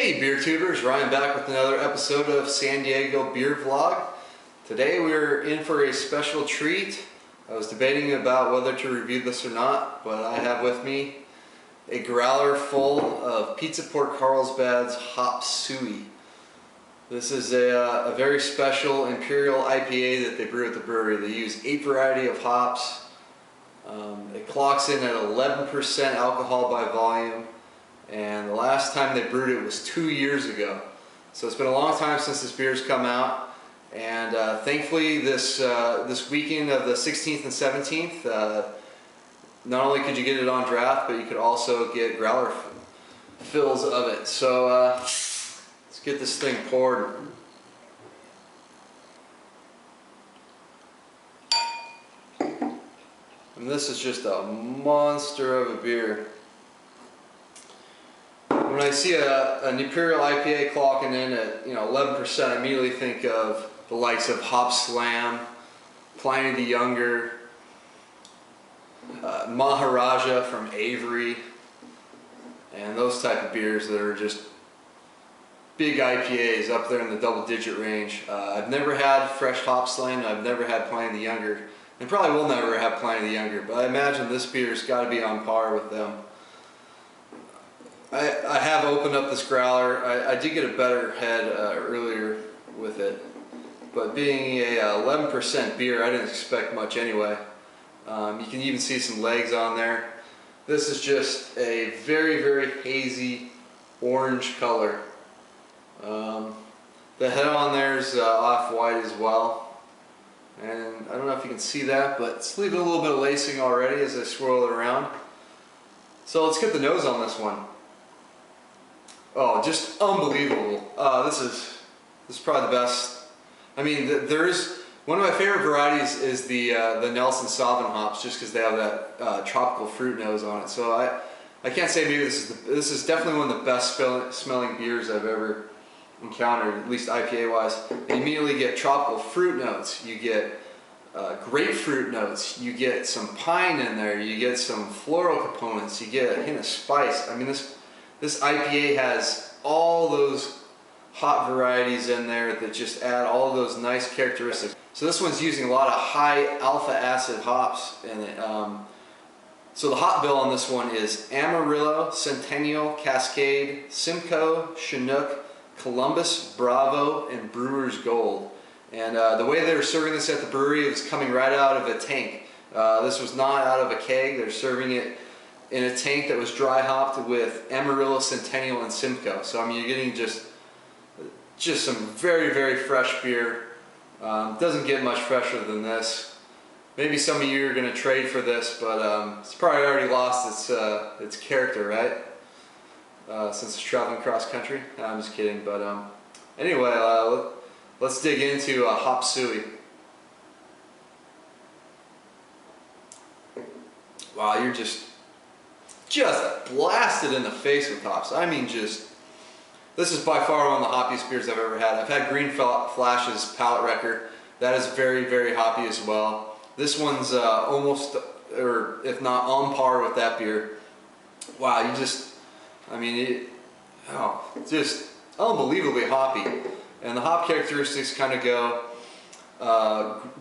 Hey beer tubers, Ryan back with another episode of San Diego Beer Vlog. Today we're in for a special treat. I was debating about whether to review this or not, but I have with me a growler full of Pizza Port Carlsbad's Hop Suey. This is a very special Imperial IPA that they brew at the brewery. They use 8 variety of hops. It clocks in at 11% alcohol by volume. And the last time they brewed it was 2 years ago. So it's been a long time since this beer's come out. And thankfully this weekend of the 16th and 17th, not only could you get it on draft, but you could also get growler fills of it. So let's get this thing poured. And this is just a monster of a beer. When I see an Imperial IPA clocking in at 11%, I immediately think of the likes of Hop Slam, Pliny the Younger, Maharaja from Avery, and those type of beers that are just big IPAs up there in the double-digit range. I've never had fresh Hop Slam. I've never had Pliny the Younger, and probably will never have Pliny the Younger. But I imagine this beer's got to be on par with them. I have opened up this growler. I did get a better head earlier with it, but being a 11% beer, I didn't expect much anyway. You can even see some legs on there. This is just a very, very hazy orange color. The head on there is off-white as well, and I don't know if you can see that, but it's leaving a little bit of lacing already as I swirl it around. So let's get the nose on this one. Oh, just unbelievable. This is probably the best. I mean, there is one of my favorite varieties is the Nelson Sauvin hops, just because they have that tropical fruit nose on it. So I can't say maybe this is definitely one of the best smelling beers I've ever encountered, at least IPA wise. You immediately get tropical fruit notes. You get grapefruit notes. You get some pine in there. You get some floral components. You get a hint of spice. I mean, this IPA has all those hop varieties in there that just add all those nice characteristics. So this one's using a lot of high alpha acid hops in it. So the hop bill on this one is Amarillo, Centennial, Cascade, Simcoe, Chinook, Columbus, Bravo, and Brewer's Gold. And the way they were serving this at the brewery, it was coming right out of a tank. This was not out of a keg. They're serving it in a tank that was dry hopped with Amarillo, Centennial, and Simcoe. So I mean, you're getting just some very, very fresh beer. Doesn't get much fresher than this. Maybe some of you are going to trade for this, but it's probably already lost its character, right? Since it's traveling cross country. No, I'm just kidding. But anyway, let's dig into Hop Suey. Wow, you're just blasted in the face with hops. I mean, this is by far one of the hoppiest beers I've ever had. I've had Green Flash's Palate Wrecker. That is very, very hoppy as well. This one's almost, or if not on par with that beer. Wow, just unbelievably hoppy. And the hop characteristics kind of go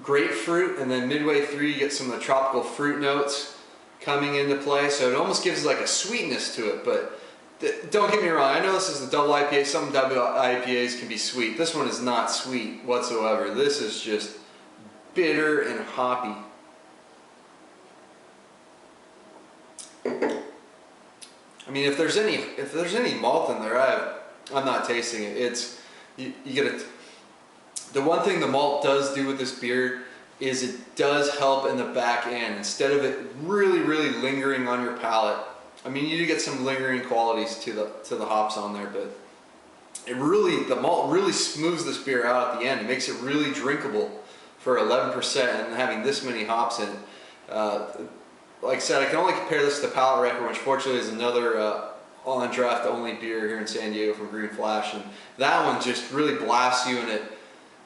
grapefruit, and then midway through you get some of the tropical fruit notes coming into play, so it almost gives like a sweetness to it. But don't get me wrong, I know this is a double IPA. Some double IPAs can be sweet. This one is not sweet whatsoever. This is just bitter and hoppy. I mean, if there's any malt in there, I'm not tasting it. You get the one thing the malt does do with this beer is it does help in the back end. Instead of it really, really lingering on your palate, I mean, you do get some lingering qualities to the hops on there, but the malt really smooths this beer out at the end. It makes it really drinkable for 11% and having this many hops in it. Like I said, I can only compare this to Palate Wrecker, which fortunately is another on draft only beer here in San Diego from Green Flash, and that one just really blasts you in it.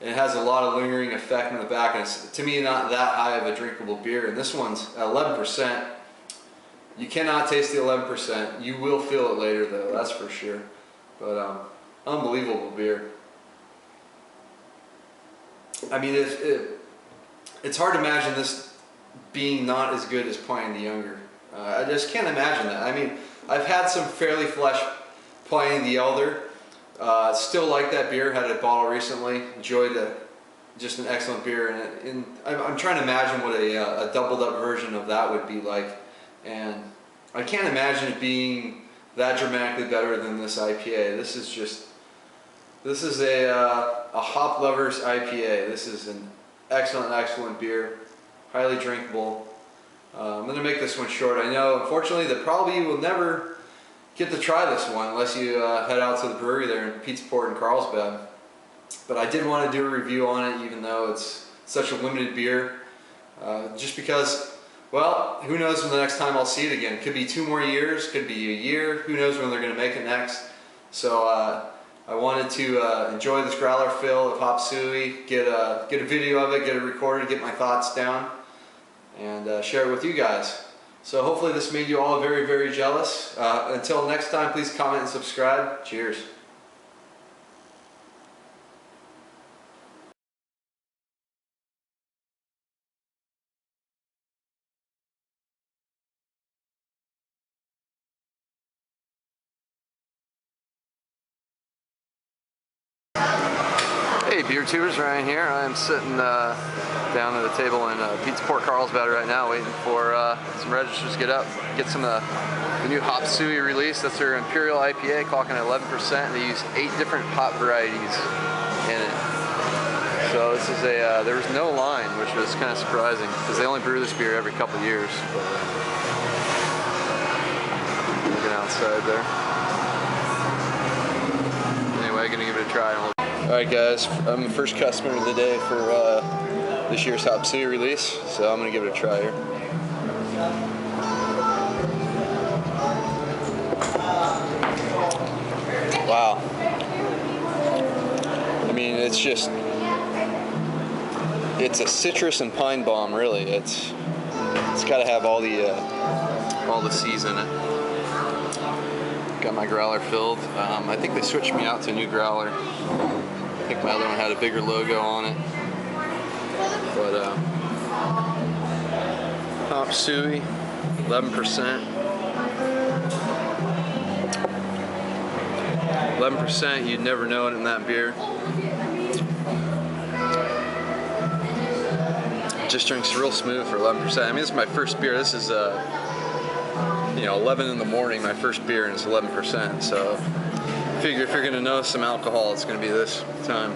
And it has a lot of lingering effect in the back, and it's, to me, not that high of a drinkable beer. And this one's at 11%. You cannot taste the 11%. You will feel it later, though, that's for sure. But Unbelievable beer. I mean, it's hard to imagine this being not as good as Pliny the Younger. I just can't imagine that. I mean, I've had some fairly fresh Pliny the Elder. Still like that beer. Had a bottle recently. Enjoyed just an excellent beer. And I'm trying to imagine what a doubled up version of that would be like. And I can't imagine it being that dramatically better than this IPA. This is a hop lovers IPA. This is an excellent beer, highly drinkable. I'm going to make this one short. I know, unfortunately, that probably you will never get to try this one unless you head out to the brewery there in Pizza Port in Carlsbad. But I did want to do a review on it, even though it's such a limited beer. Just because, well, who knows when the next time I'll see it again. Could be 2 more years, could be a year. Who knows when they're going to make it next. So I wanted to enjoy this growler fill of Hop Suey, get a video of it, get it recorded, get my thoughts down, and share it with you guys. So hopefully this made you all very jealous. Until next time, please comment and subscribe. Cheers. Hey beer tubers, Ryan here. I am sitting down at a table in Pizza Port Carlsbad right now, waiting for some registers to get up, get some of the new Hop Suey release. That's their Imperial IPA, clocking at 11%, and they use 8 different hop varieties in it. So this is there was no line, which was kind of surprising, because they only brew this beer every couple of years. But, looking outside there. Anyway, gonna give it a try. Alright guys, I'm the first customer of the day for this year's Hop Suey release, so I'm going to give it a try here. Wow. I mean, it's a citrus and pine bomb, really. It's got to have all the C's in it. Got my growler filled. I think they switched me out to a new growler. I think my other one had a bigger logo on it. But Hop Suey, 11%. 11%, you'd never know it in that beer. Just drinks real smooth for 11%. I mean, this is my first beer. This is 11 in the morning, my first beer, and it's 11%. So figure if you're going to know some alcohol, it's going to be this time.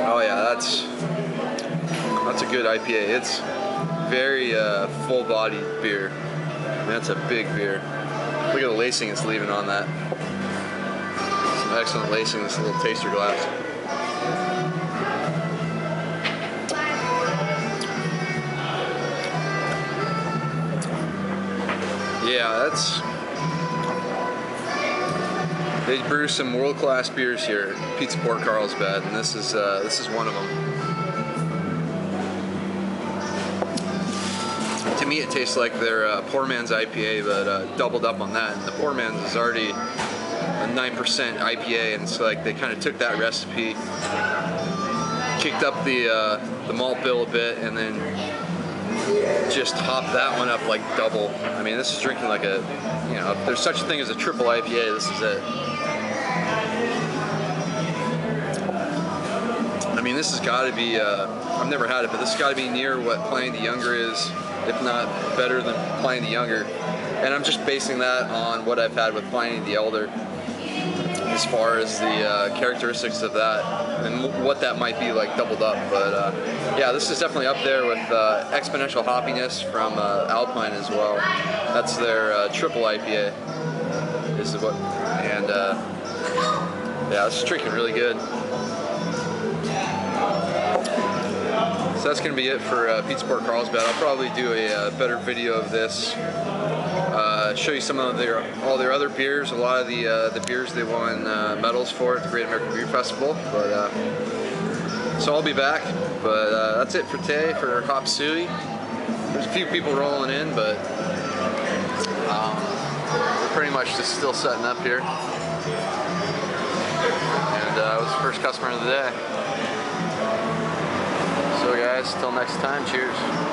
Oh yeah, that's a good IPA. It's very full-bodied beer. I mean, that's a big beer. Look at the lacing it's leaving on that. Some excellent lacing in this little taster glass. Yeah, they brew some world-class beers here at Pizza Port Carlsbad, and this is one of them. To me, it tastes like their Poor Man's IPA, but doubled up on that. And the Poor Man's is already a 9% IPA, and it's like they kind of took that recipe, kicked up the malt bill a bit, and then just hop that one up like double. I mean, this is drinking like if there's such a thing as a triple IPA, this is it. I mean, this has got to be, I've never had it, but this has got to be near what Pliny the Younger is, if not better than Pliny the Younger. And I'm just basing that on what I've had with Pliny the Elder, as far as the characteristics of that and what that might be like doubled up. But yeah, this is definitely up there with exponential hoppiness from Alpine as well. That's their triple IPA. This is what, and yeah, this is drinking really good. So that's going to be it for Pizza Port Carlsbad. I'll probably do a better video of this. Show you some of all their other beers, a lot of the beers they won medals for at the Great American Beer Festival. But so I'll be back. But that's it for today for Hop Suey. There's a few people rolling in, but pretty much just still setting up here. And I was the first customer of the day. So guys, till next time, cheers.